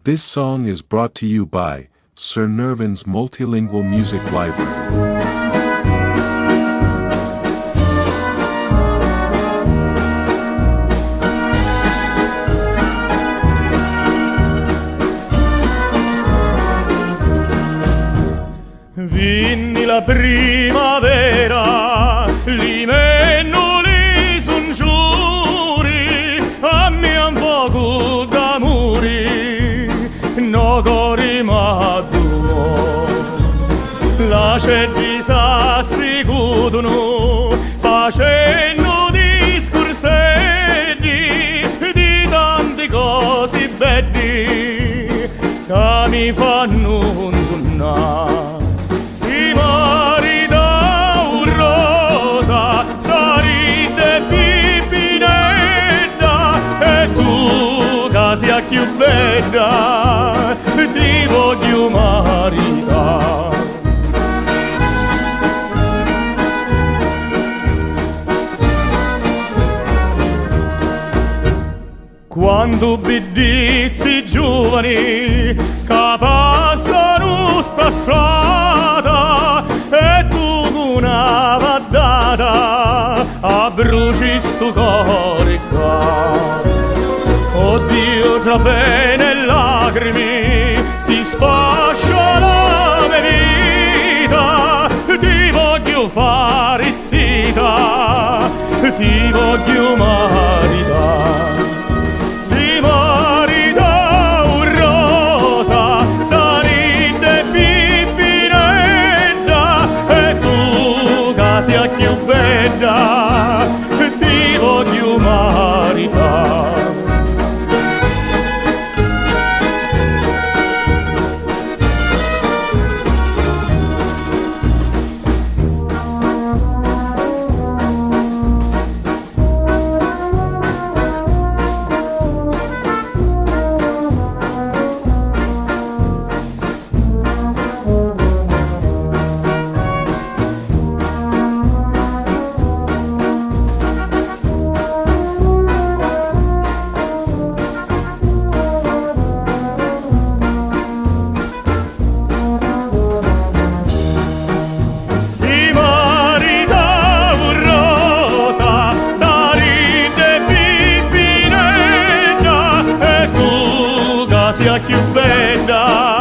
This song is brought to you by Sir Nervin's Multilingual Music Library. Vinni la primavera, li mennoli son giuri, a me un poco d'amori, no cori madduno. La cervi sassi cudono, facendo discorsetti di tanti cose belli, che mi fanno sonnare. Si marita un rosa, saride pipinetta, e tu che sia più bella, ti voglio maritare. Quando bidizzi giovani che passano sta strada e tu una vaddata abbruci sto cuore qua. Oddio, già bene lacrime si sfascia la mia vita, ti voglio fare zitta, ti voglio maritare. Si marita un rosa, saride pipinetta, e tu che sia più bella, ti voglio maritare. Sia più bella